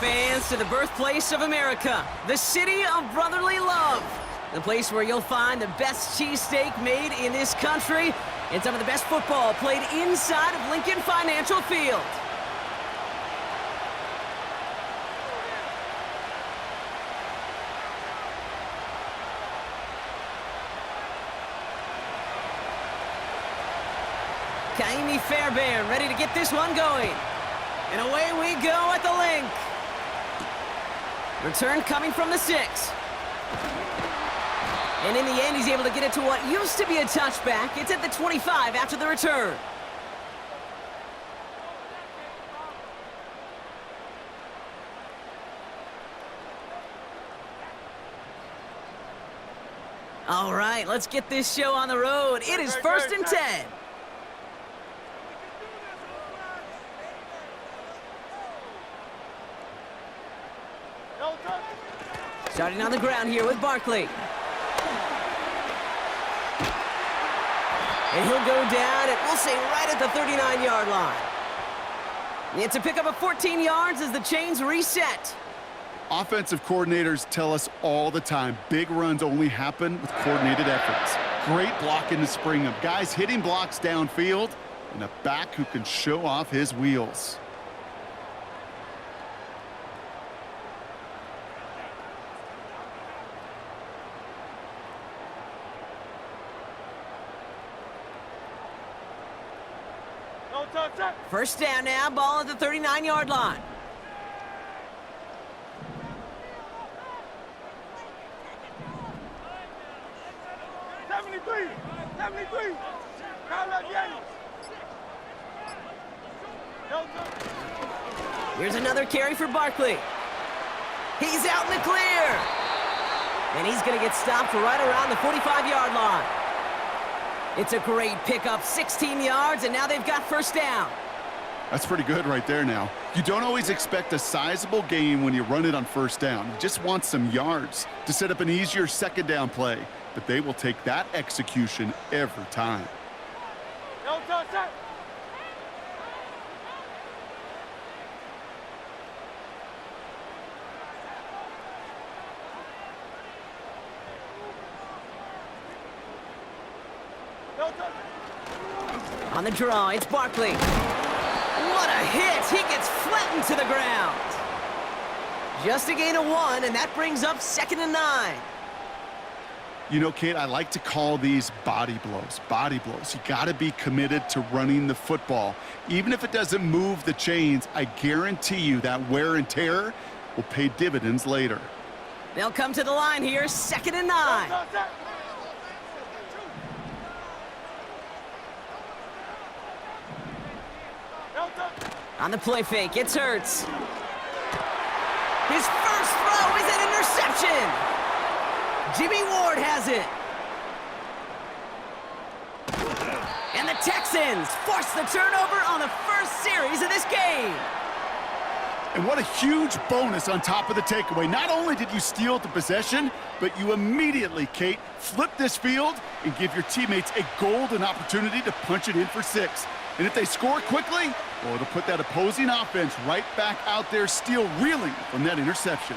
fans, to the birthplace of America, the city of brotherly love. The place where you'll find the best cheesesteak made in this country and some of the best football played inside of Lincoln Financial Field. Kaimi Fairbairn ready to get this one going. And away we go at the link. Return coming from the 6. And in the end, he's able to get it to what used to be a touchback. It's at the 25 after the return. All right, let's get this show on the road. It is 1st and 10. Starting on the ground here with Barkley. And he'll go down, and we'll say right at the 39-yard line. It's a pickup of 14 yards as the chains reset. Offensive coordinators tell us all the time, big runs only happen with coordinated efforts. Great blocking to spring them. Guys hitting blocks downfield, and a back who can show off his wheels. First down now, ball at the 39-yard line. Here's another carry for Barkley. He's out in the clear. And he's going to get stopped right around the 45-yard line. It's a great pickup, 16 yards, and now they've got first down. That's pretty good right there now. You don't always expect a sizable gain when you run it on first down. You just want some yards to set up an easier second down play. But they will take that execution every time. On the draw, it's Barkley. What a hit! He gets flattened to the ground. Just a gain of 1, and that brings up 2nd and 9. You know, Kate, I like to call these body blows. Body blows. You got to be committed to running the football. Even if it doesn't move the chains, I guarantee you that wear and tear will pay dividends later. They'll come to the line here, 2nd and 9. On the play fake, it's Hurts. His first throw is an interception. Jimmy Ward has it. And the Texans force the turnover on the first series of this game. And what a huge bonus on top of the takeaway. Not only did you steal the possession, but you immediately, Kate, flip this field and give your teammates a golden opportunity to punch it in for 6. And if they score quickly, well, it'll put that opposing offense right back out there still reeling from that interception.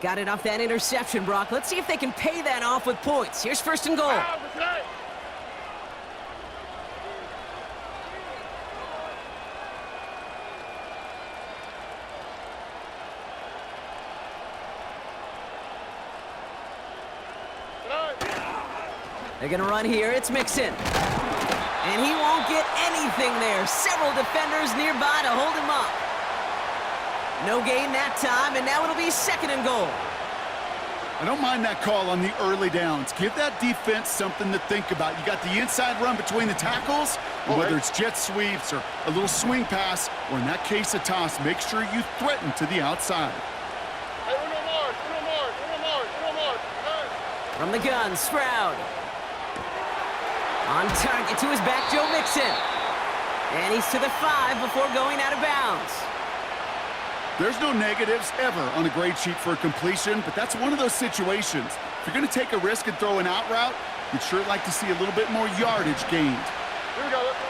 Got it off that interception, Brock. Let's see if they can pay that off with points. Here's first and goal. They're going to run here. It's Mixon. And he won't get anything there. Several defenders nearby to hold him up. No gain that time, and now it'll be second and goal. I don't mind that call on the early downs. Give that defense something to think about. You got the inside run between the tackles, and whether it's jet sweeps or a little swing pass, or in that case a toss, make sure you threaten to the outside. From the gun, Stroud. On target to his back, Joe Mixon. And he's to the 5 before going out of bounds. There's no negatives ever on a grade sheet for a completion, but that's one of those situations. If you're going to take a risk and throw an out route, you'd sure like to see a little bit more yardage gained. Here we go, let's go.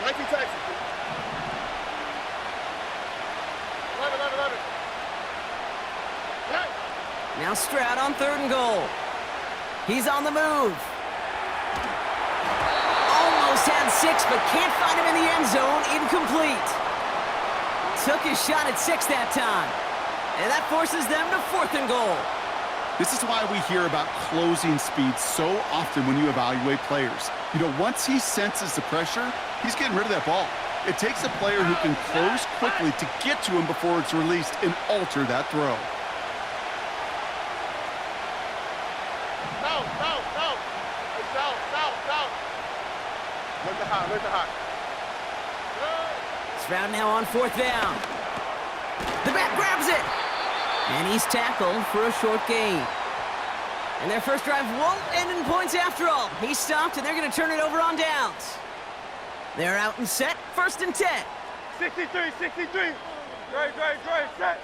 19 Texans. 11. Now Stroud on third and goal. He's on the move. Almost had 6, but can't find him in the end zone. Incomplete. Took his shot at 6 that time. And that forces them to fourth and goal. This is why we hear about closing speed so often when you evaluate players. You know, once he senses the pressure, he's getting rid of that ball. It takes a player who can close quickly to get to him before it's released and alter that throw. Where's the hot? Stroud now on fourth down. The back grabs it. And he's tackled for a short gain. And their first drive won't end in points after all. He's stopped, and they're going to turn it over on downs. They're out and set, first and 10. 63. Great, set.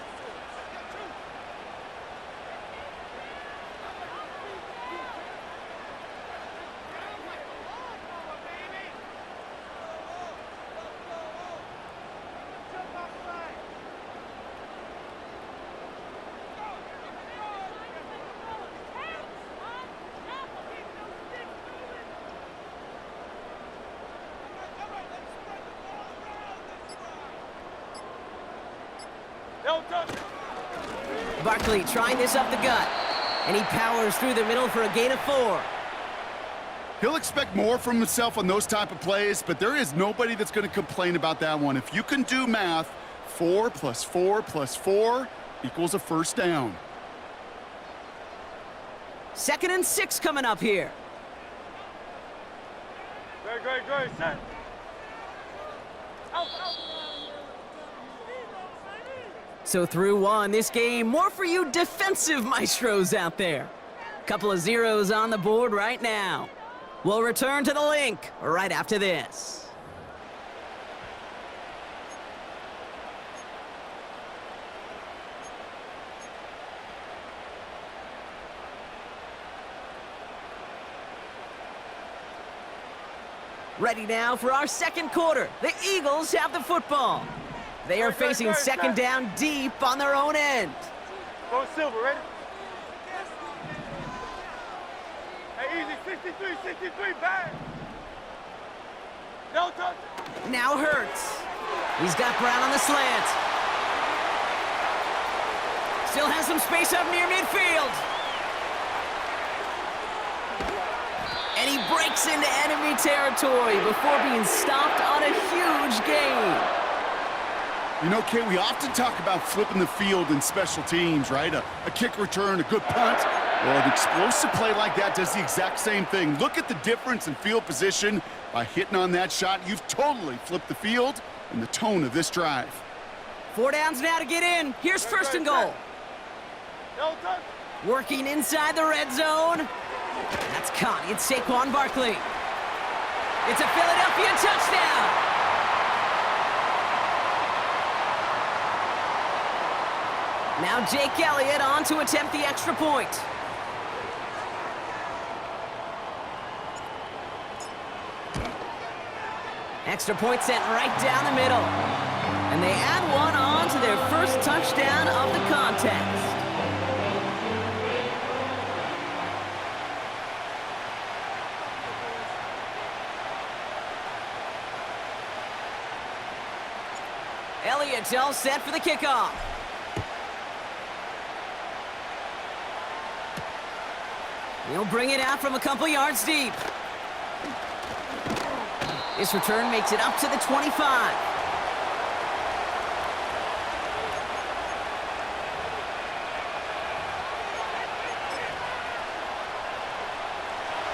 Barkley trying this up the gut. And he powers through the middle for a gain of 4. He'll expect more from himself on those type of plays, but there is nobody that's going to complain about that one. If you can do math, 4 + 4 + 4 equals a first down. Second and 6 coming up here. Great, set. Out. So through one, this game, more for you defensive maestros out there. Couple of zeros on the board right now. We'll return to the link right after this. Ready now for our second quarter. The Eagles have the football. They are facing second down deep on their own end. Go Silver, ready? Hey, easy, 63, back. No touch. Now Hurts. He's got Brown on the slant. Still has some space up near midfield. And he breaks into enemy territory before being stopped on a huge gain. You know, Kate, we often talk about flipping the field in special teams, right? A kick return, a good punt. Well, an explosive play like that does the exact same thing. Look at the difference in field position. By hitting on that shot, you've totally flipped the field and the tone of this drive. 4 downs now to get in. Here's first and goal. Working inside the red zone. That's caught. It's Saquon Barkley. It's a Philadelphia touchdown. Now Jake Elliott on to attempt the extra point. Extra point sent right down the middle. And they add one on to their first touchdown of the contest. Elliott's all set for the kickoff. He'll bring it out from a couple yards deep. This return makes it up to the 25.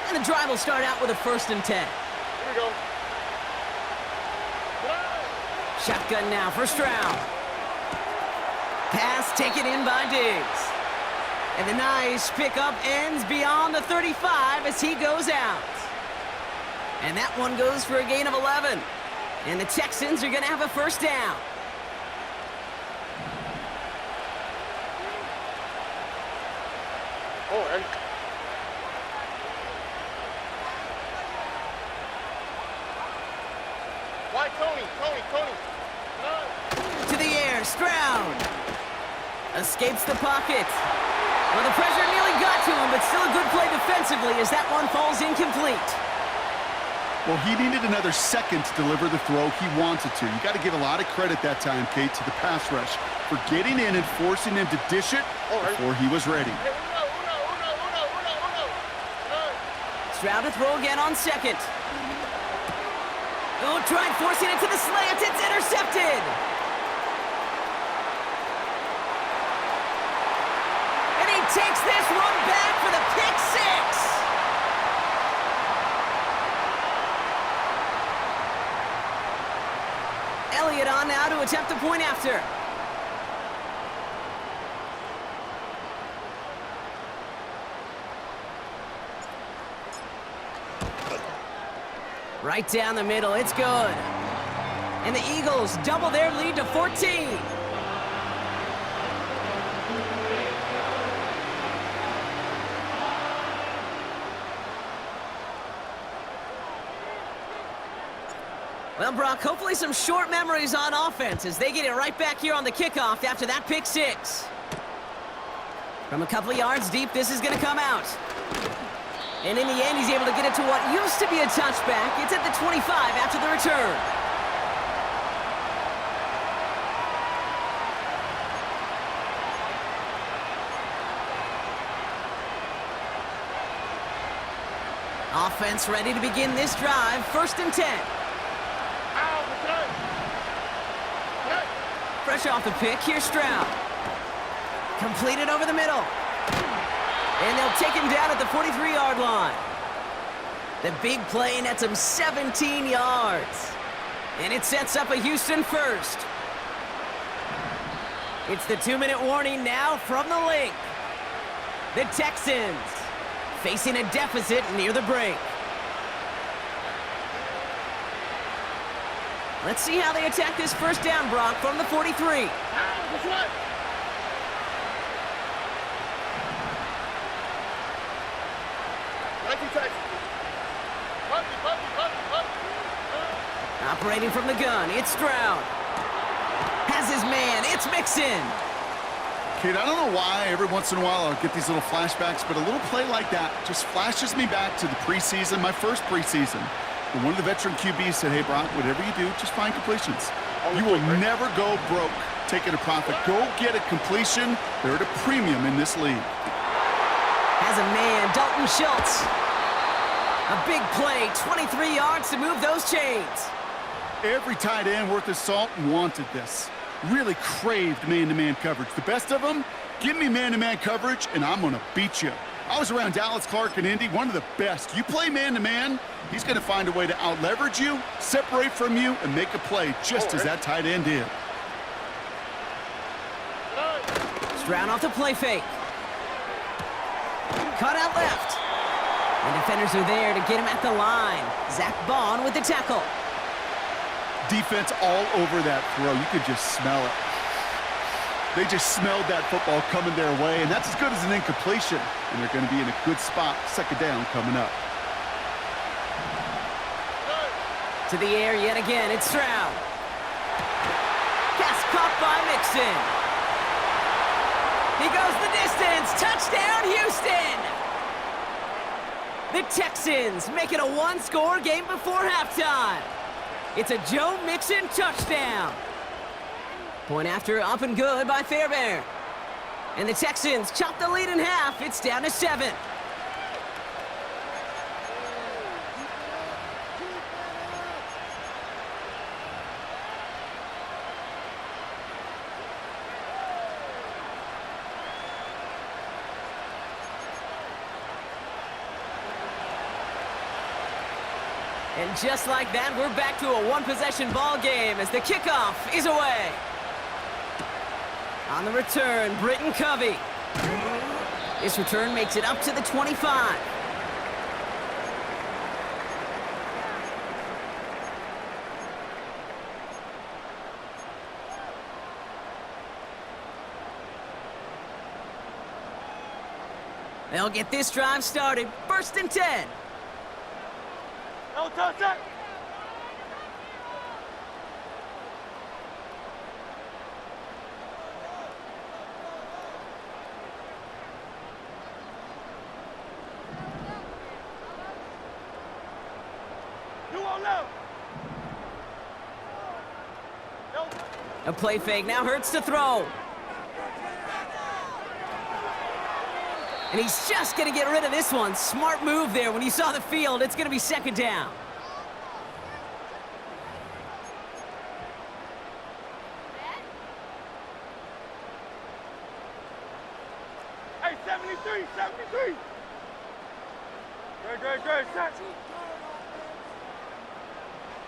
And the drive will start out with a 1st and 10. Here we go. Shotgun now, first round. Pass taken in by Diggs. And the nice pickup ends beyond the 35 as he goes out. And that one goes for a gain of 11. And the Texans are going to have a 1st down. Oh, and why Tony? To the air, Stroud. Escapes the pocket. Well, the pressure nearly got to him, but still a good play defensively as that one falls incomplete. Well, he needed another second to deliver the throw he wanted to. You got to give a lot of credit that time, Kate, to the pass rush for getting in and forcing him to dish it before he was ready. Stroud to throw again on 2nd. Oh, tried forcing it to the slant. It's intercepted. And he takes this one back for the pick 6. Elliott on now to attempt the point after. Right down the middle, it's good. And the Eagles double their lead to 14. Well, Brock, hopefully some short memories on offense as they get it right back here on the kickoff after that pick 6. From a couple of yards deep, this is going to come out. And in the end, he's able to get it to what used to be a touchback. It's at the 25 after the return. Offense ready to begin this drive. 1st and 10. Fresh off the pick, here's Stroud. Completed over the middle. And they'll take him down at the 43-yard line. The big play nets him 17 yards. And it sets up a Houston 1st. It's the 2-minute warning now from the link. The Texans facing a deficit near the break. Let's see how they attack this 1st down, Brock, from the 43. Operating from the gun, it's Stroud. Has his man, it's Mixon. Kate, I don't know why every once in a while I'll get these little flashbacks, but a little play like that just flashes me back to the preseason, my first preseason. When one of the veteran QBs said, hey, Brock, whatever you do, just find completions. You will never go broke taking a profit. Go get a completion. They're at a premium in this league. Has a man, Dalton Schultz. A big play, 23 yards to move those chains. Every tight end worth his salt wanted this. Really craved man-to-man coverage. The best of them, give me man-to-man coverage, and I'm going to beat you. I was around Dallas Clark and Indy, one of the best. You play man-to-man, he's going to find a way to out-leverage you, separate from you, and make a play, just as that tight end did. Stroud off the play fake. Cut out left. And defenders are there to get him at the line. Zach Bond with the tackle. Defense all over that throw. You could just smell it. They just smelled that football coming their way, and that's as good as an incompletion. And they're going to be in a good spot, 2nd down coming up. To the air yet again, it's Stroud. by Mixon. He goes the distance. Touchdown, Houston! The Texans make it a one-score game before halftime. It's a Joe Mixon touchdown. Point after up and good by Fairbairn. And the Texans chop the lead in half. It's down to 7. And just like that, we're back to a one-possession ball game as the kickoff is away. On the return, Britton Covey. This return makes it up to the 25. They'll get this drive started. 1st and 10. No touch that. You won't know. No touch. A play fake now hurts to throw. And he's just going to get rid of this one. Smart move there. When you saw the field, it's going to be 2nd down. Hey, 73, 73. Great, set.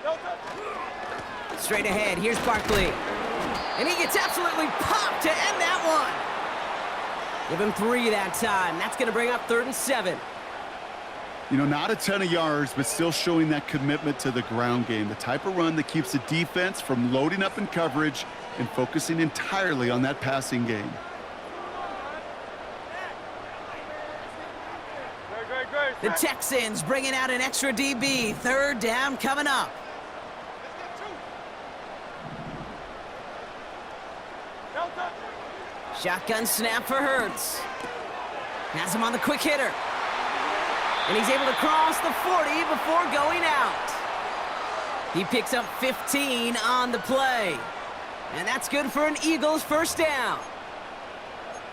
No touch. Straight ahead, here's Barkley. And he gets absolutely popped to end that one. Give him 3 that time. That's going to bring up 3rd and 7. You know, not a ton of yards, but still showing that commitment to the ground game. The type of run that keeps the defense from loading up in coverage and focusing entirely on that passing game. Great. The Texans bringing out an extra DB. 3rd down coming up. No touch. Shotgun snap for Hurts. Has him on the quick hitter. And he's able to cross the 40 before going out. He picks up 15 on the play. And that's good for an Eagles 1st down.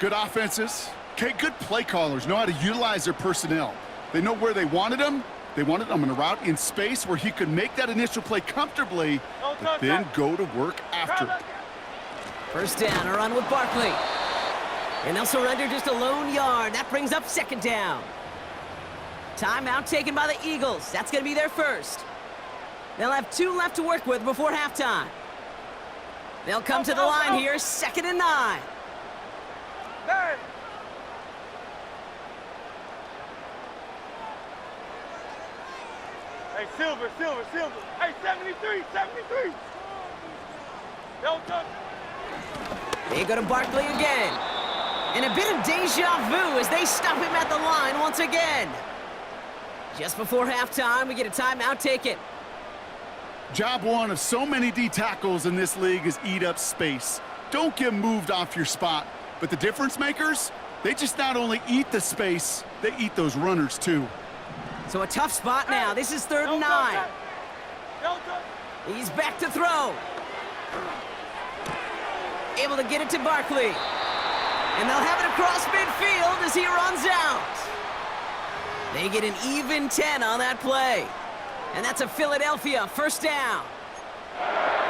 Good offenses. Okay, good play callers know how to utilize their personnel. They know where they wanted him. They wanted him in a route in space where he could make that initial play comfortably, but then go to work after it. 1st down, a run with Barkley. And they'll surrender just a lone yard. That brings up 2nd down. Timeout taken by the Eagles. That's going to be their first. They'll have 2 left to work with before halftime. They'll come to the line here, 2nd and 9. Hey. Hey, Silver. Hey, 73. No touch. They go to Barkley again. And a bit of deja vu as they stop him at the line once again. Just before halftime, we get a timeout taken. Job one of so many D tackles in this league is eat up space. Don't get moved off your spot. But the difference makers, they just not only eat the space, they eat those runners too. So a tough spot now. This is 3rd and 9. He's back to throw. Able to get it to Barkley. And they'll have it across midfield as he runs out. They get an even 10 on that play. And that's a Philadelphia 1st down.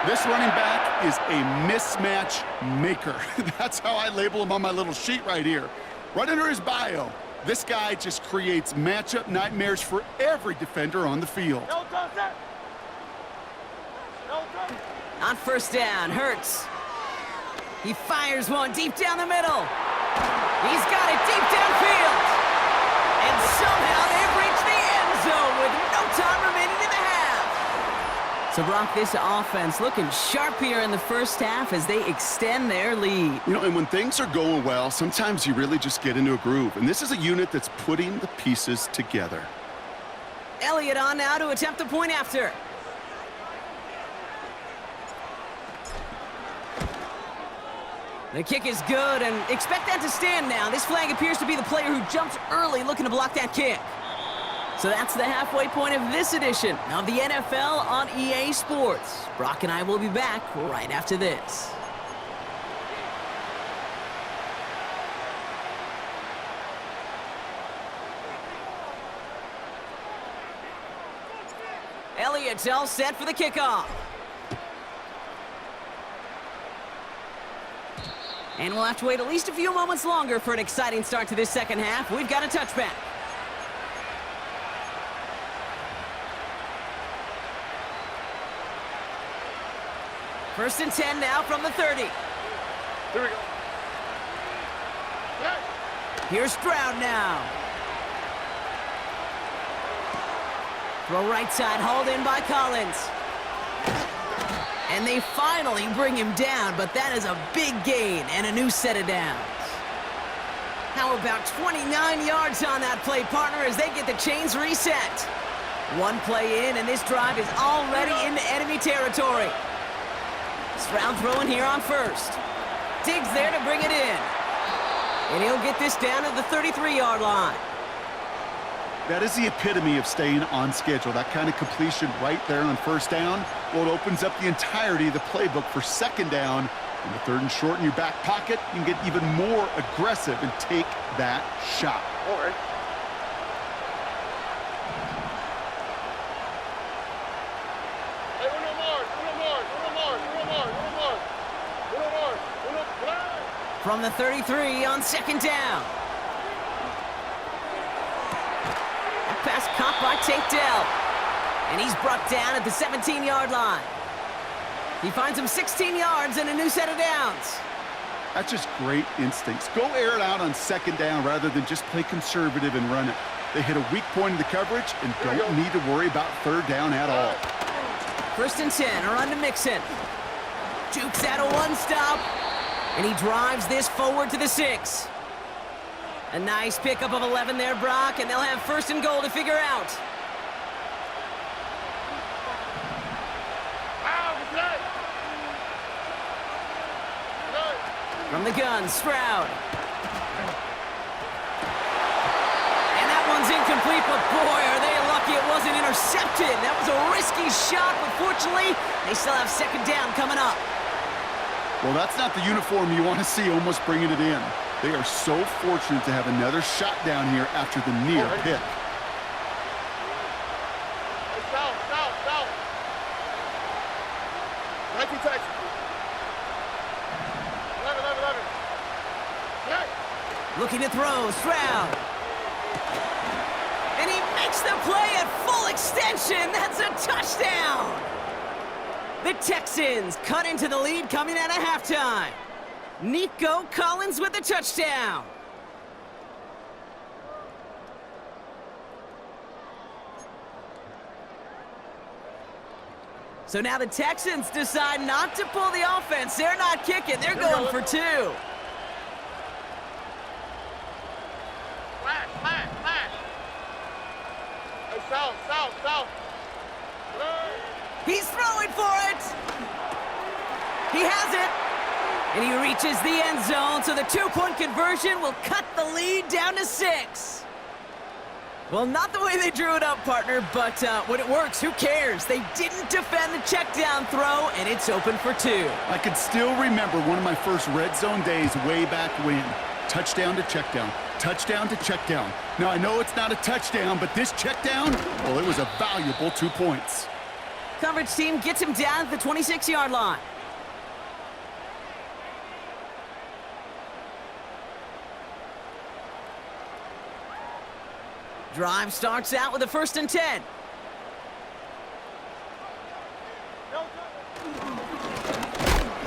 This running back is a mismatch maker. That's how I label him on my little sheet right here. Right under his bio, this guy just creates matchup nightmares for every defender on the field. No touch that. No touch. On 1st down, Hurts. He fires one deep down the middle. He's got it deep downfield. And somehow they've reached the end zone with no time remaining in the half. So, Brock, this offense looking sharp here in the 1st half as they extend their lead. You know, and when things are going well, sometimes you really just get into a groove. And this is a unit that's putting the pieces together. Elliott on now to attempt the point after. The kick is good, and expect that to stand now. This flag appears to be the player who jumped early looking to block that kick. So that's the halfway point of this edition of the NFL on EA Sports. Brock and I will be back right after this. Elliott's all set for the kickoff. And we'll have to wait at least a few moments longer for an exciting start to this second half. We've got a touchback. First and 10 now from the 30. Here we go. Here's Stroud now. Throw right side, hauled in by Collins. And they finally bring him down, but that is a big gain and a new set of downs. How about 29 yards on that play, partner, as they get the chains reset? One play in, and this drive is already into enemy territory. Stroud throwing here on first. Diggs there to bring it in. And he'll get this down to the 33-yard line. That is the epitome of staying on schedule. That kind of completion right there on first down. Well, it opens up the entirety of the playbook for second down. In the third and short in your back pocket, you can get even more aggressive and take that shot. All right. Hey, uno more. From the 33 on second down. Pass caught by Tate Dell. And he's brought down at the 17-yard line. He finds him 16 yards and a new set of downs. That's just great instincts. Go air it out on second down rather than just play conservative and run it. They hit a weak point in the coverage and don't need to worry about third down at all. First and 10, a run to Mixon. Jukes out a one-stop, and he drives this forward to the 6. A nice pickup of 11 there, Brock, and they'll have first and goal to figure out. From the gun, Stroud. And that one's incomplete, but boy, are they lucky it wasn't intercepted. That was a risky shot, but fortunately, they still have second down coming up. Well, that's not the uniform you want to see almost bringing it in. They are so fortunate to have another shot down here after the near pick. South. 19 Texans. 11. Looking to throw, Stroud. And he makes the play at full extension. That's a touchdown. The Texans cut into the lead coming out of halftime. Nico Collins with the touchdown. So now the Texans decide not to pull the offense. They're not kicking. They're going for 2. Flash. Hey, south. He's throwing for it. He has it. And he reaches the end zone, so the 2-point conversion will cut the lead down to 6. Well, not the way they drew it up, partner, but when it works, who cares? They didn't defend the check down throw, and it's open for 2. I can still remember one of my first red zone days way back when. Touchdown to check down. Touchdown to check down. Now, I know it's not a touchdown, but this check down, well, it was a valuable 2 points. Coverage team gets him down at the 26-yard line. Drive starts out with a first and 10.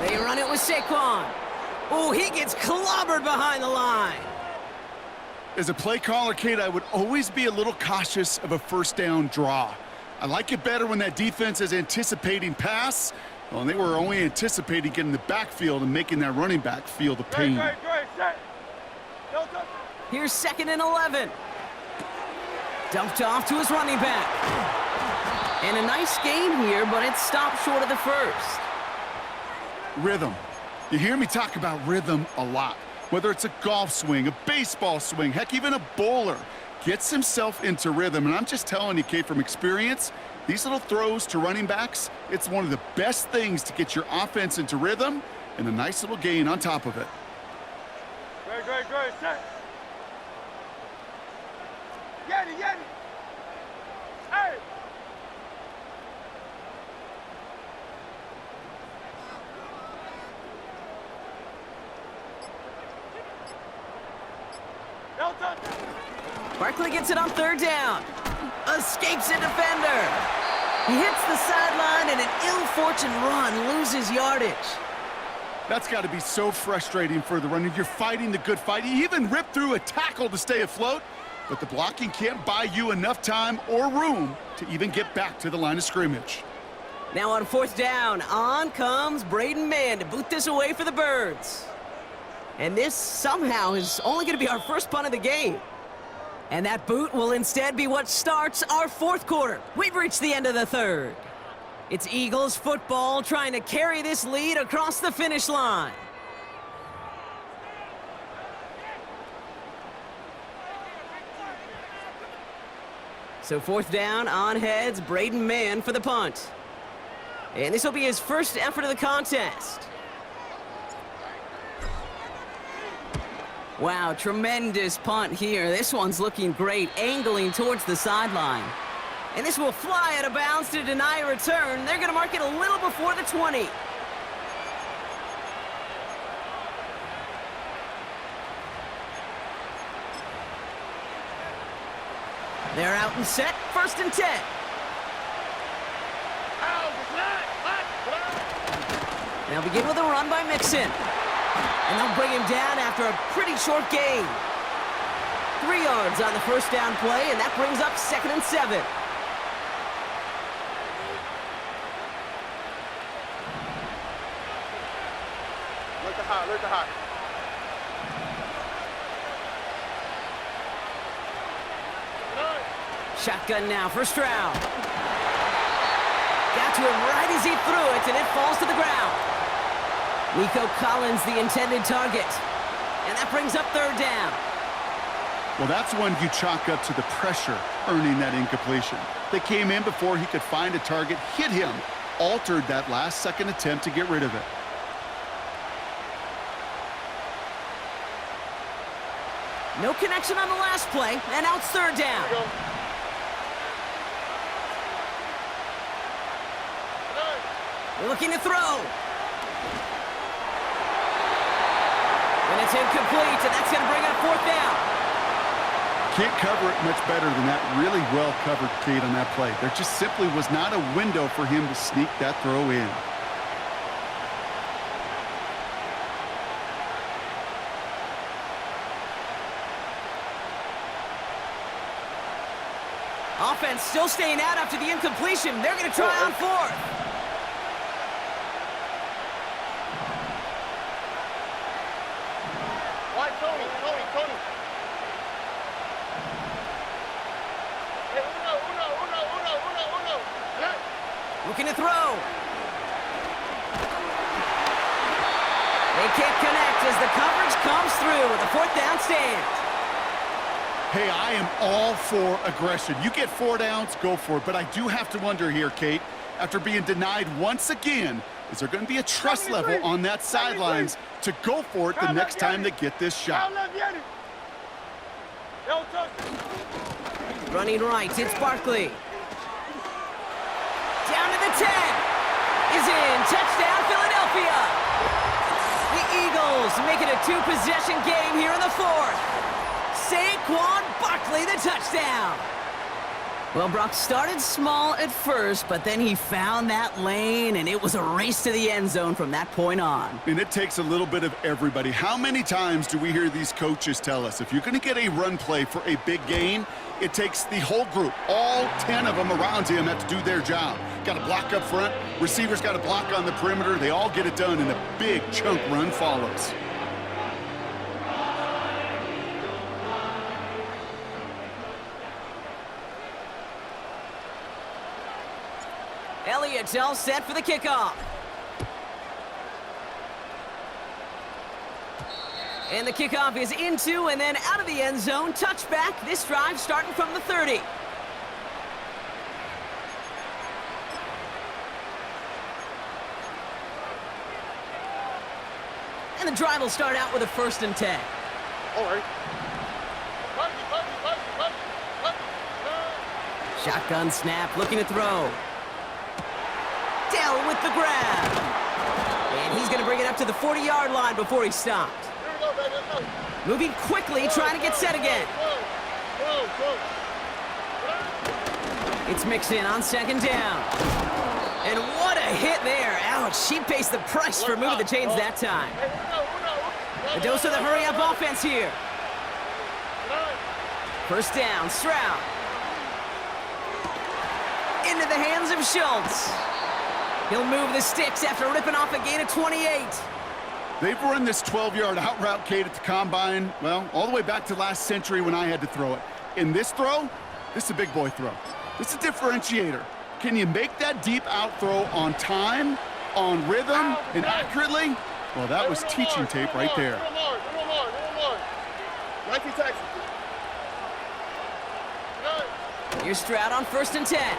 They run it with Saquon. Oh, he gets clobbered behind the line. As a play caller, Kate, I would always be a little cautious of a first down draw. I like it better when that defense is anticipating pass. Well, they were only anticipating getting the backfield and making that running back feel the pain. Great, set. Here's second and 11. Dumped off to his running back. And a nice gain here, but it stopped short of the first. Rhythm. You hear me talk about rhythm a lot. Whether it's a golf swing, a baseball swing, heck, even a bowler gets himself into rhythm. And I'm just telling you, Kate, from experience, these little throws to running backs, it's one of the best things to get your offense into rhythm and a nice little gain on top of it. Great. Set. Get it. Hey! No touch. Barkley gets it on third down. Escapes a defender. He hits the sideline and an ill-fortunate run loses yardage. That's got to be so frustrating for the runner. You're fighting the good fight. You even ripped through a tackle to stay afloat, but the blocking can't buy you enough time or room to even get back to the line of scrimmage. Now on fourth down, on comes Braden Mann to boot this away for the Birds. And this somehow is only going to be our first punt of the game. And that boot will instead be what starts our fourth quarter. We've reached the end of the third. It's Eagles football trying to carry this lead across the finish line. So fourth down, on heads, Braden Mann for the punt. And this will be his first effort of the contest. Wow, tremendous punt here. This one's looking great, angling towards the sideline. And this will fly out of bounds to deny a return. They're going to mark it a little before the 20. They're out and set, first and 10. They'll begin with a run by Mixon. And they'll bring him down after a pretty short gain. 3 yards on the first down play, and that brings up 2nd and 7. Look at hot. Shotgun now for Stroud. Got to him right as he threw it, and it falls to the ground. Nico Collins, the intended target. And that brings up 3rd down. Well, that's one you chalk up to the pressure earning that incompletion. They came in before he could find a target, hit him, altered that last-second attempt to get rid of it. No connection on the last play, and now it's 3rd down. Looking to throw. And it's incomplete, and that's going to bring up 4th down. Can't cover it much better than that. Really well covered, Kate, on that play. There just simply was not a window for him to sneak that throw in. Offense still staying out after the incompletion. They're going to try on 4th. Why Tony? Hey, uno. Looking to throw. They can't connect as the coverage comes through with a 4th down stand. Hey, I am all for aggression. You get 4 downs, go for it. But I do have to wonder here, Kate, after being denied once again, is there going to be a trust level on that sidelines to go for it the next time they get this shot? Running right, it's Barkley. Down to the 10. Is in. Touchdown, Philadelphia. The Eagles make it a 2-possession game here in the 4th. Saquon Barkley, the touchdown. Well, Brock started small at first, but then he found that lane, and it was a race to the end zone from that point on. And it takes a little bit of everybody. How many times do we hear these coaches tell us, if you're going to get a run play for a big gain, it takes the whole group, all 10 of them around him have to do their job. Got to block up front, receivers got to block on the perimeter. They all get it done, and a big chunk run follows. Elliott's all set for the kickoff. And the kickoff is into and then out of the end zone. Touchback. This drive starting from the 30. And the drive will start out with a 1st and 10. All right. Shotgun snap, looking to throw. Dell with the grab. And he's going to bring it up to the 40-yard line before he stopped. Here we go, baby. Let's go. Moving quickly, trying to get set again. Go. It's mixed in on 2nd down. And what a hit there. Ouch, she pays the price for moving the chains that time. A dose of the hurry-up offense here. 1st down, Stroud. Into the hands of Schultz. He'll move the sticks after ripping off a gain of 28. They've run this 12-yard out route, Kate, at the combine, well, all the way back to last century when I had to throw it. In this throw, this is a big boy throw. This is a differentiator. Can you make that deep out throw on time, on rhythm, and accurately? Well, that was teaching tape right there. Nike Texans. Here's Stroud on 1st and 10.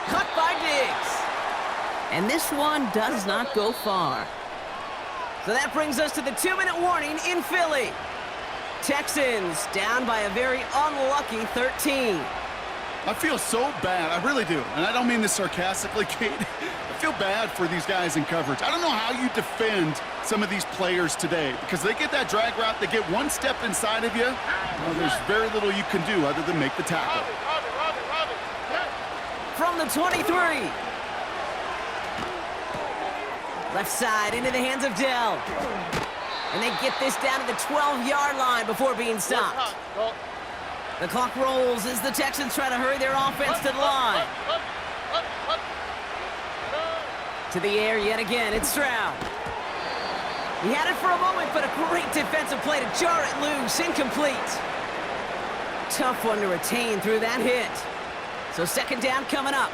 Cut by Diggs. And this one does not go far. So that brings us to the 2-minute warning in Philly. Texans down by a very unlucky 13. I feel so bad. I really do. And I don't mean this sarcastically, Kate. I feel bad for these guys in coverage. I don't know how you defend some of these players today because they get that drag route, they get one step inside of you. Well, there's very little you can do other than make the tackle. From the 23. Left side into the hands of Dell. And they get this down to the 12-yard line before being stopped. The clock rolls as the Texans try to hurry their offense to the line. To the air yet again, it's Stroud. He had it for a moment, but a great defensive play to jar it loose, incomplete. Tough one to retain through that hit. So 2nd down coming up.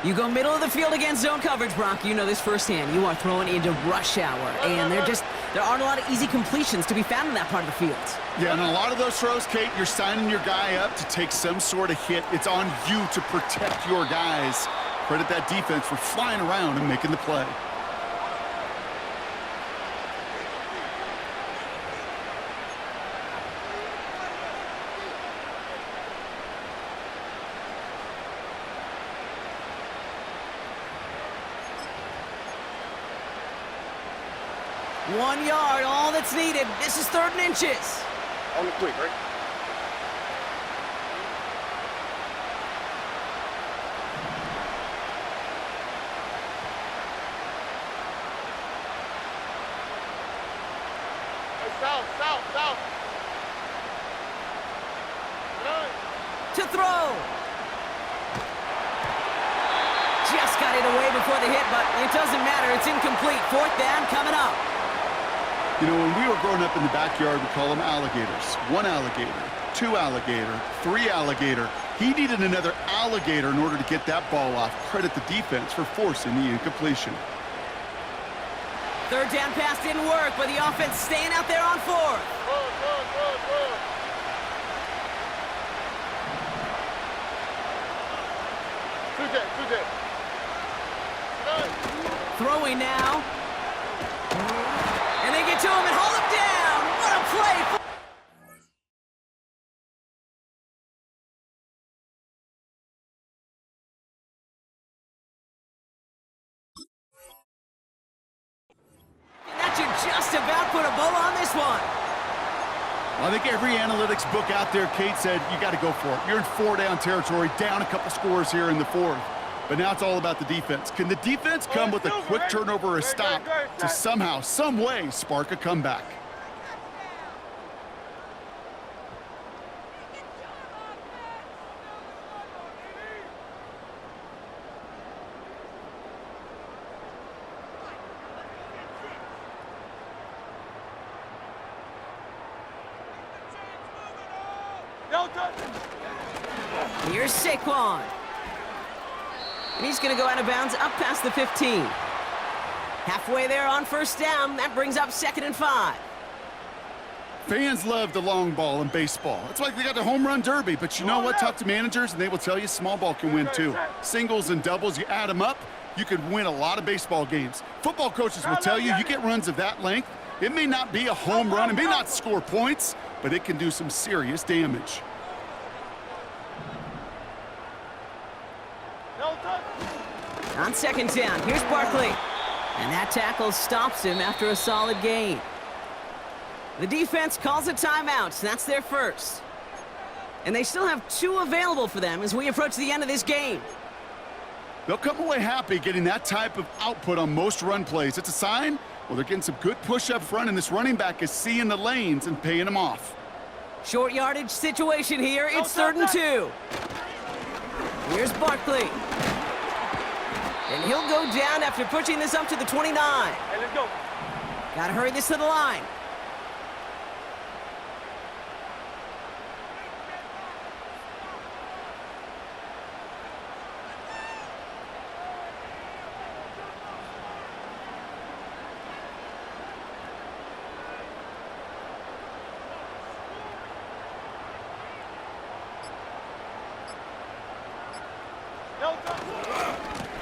You go middle of the field against zone coverage, Brock. You know this firsthand. You are throwing into rush hour, and there aren't a lot of easy completions to be found in that part of the field. Yeah, and a lot of those throws, Kate, you're signing your guy up to take some sort of hit. It's on you to protect your guys. Credit that defense for flying around and making the play. One yard, all that's needed. This is 3rd and inches. On the quick, right? South. To throw. Just got it away before the hit, but it doesn't matter. It's incomplete. 4th down coming up. You know, when we were growing up in the backyard, we call them alligators. 1 alligator, 2 alligator, 3 alligator. He needed another alligator in order to get that ball off. Credit the defense for forcing the incompletion. 3rd down pass didn't work, but the offense staying out there on 4th. Two dead. Throwing now. And they get to him and hold him down. What a play. And that should just about put a bow on this one. I think every analytics book out there, Kate, said you got to go for it. You're in 4-down territory, down a couple scores here in the 4th. But now it's all about the defense. Can the defense come with a quick turnover or a stop to somehow, some way, spark a comeback? Here's Saquon. And he's going to go out of bounds up past the 15. Halfway there on first down. That brings up 2nd and 5. Fans love the long ball in baseball. It's like they got the home run derby, but you know what? Talk to managers, and they will tell you small ball can win too. Singles and doubles, you add them up, you could win a lot of baseball games. Football coaches will tell you, you get runs of that length, it may not be a home run, it may not score points, but it can do some serious damage. On 2nd down, here's Barkley. And that tackle stops him after a solid gain. The defense calls a timeout. That's their first. And they still have 2 available for them as we approach the end of this game. They'll come away happy getting that type of output on most run plays. It's a sign, well, they're getting some good push up front, and this running back is seeing the lanes and paying them off. Short yardage situation here. It's 3rd and 2. Here's Barkley. And he'll go down after pushing this up to the 29. Hey, let's go. Gotta hurry this to the line.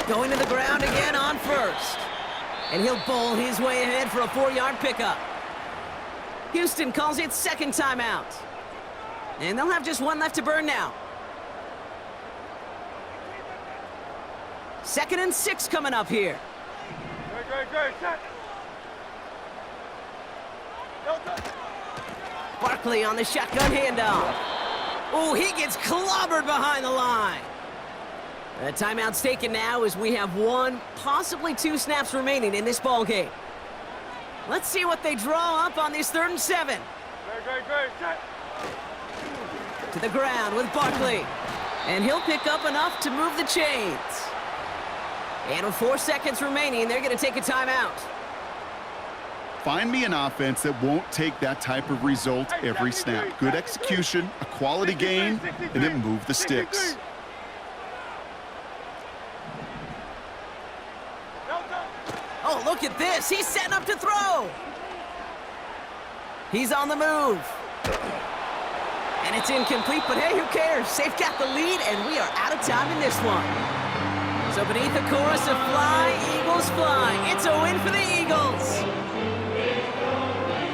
Going to the ground again on first. And he'll bowl his way ahead for a 4-yard pickup. Houston calls it 2nd timeout. And they'll have just 1 left to burn now. 2nd and 6 coming up here. Great, set. Barkley on the shotgun handoff. Oh, he gets clobbered behind the line. The timeout's taken now as we have 1, possibly 2 snaps remaining in this ball game. Let's see what they draw up on this 3rd and 7. Great, set. To the ground with Barkley. And he'll pick up enough to move the chains. And with 4 seconds remaining, they're going to take a timeout. Find me an offense that won't take that type of result every snap. Good execution, a quality game, and then move the sticks. Oh, look at this. He's setting up to throw. He's on the move. And it's incomplete, but hey, who cares? They've got the lead, and we are out of time in this one. So beneath the chorus of Fly, Eagles Fly, it's a win for the Eagles.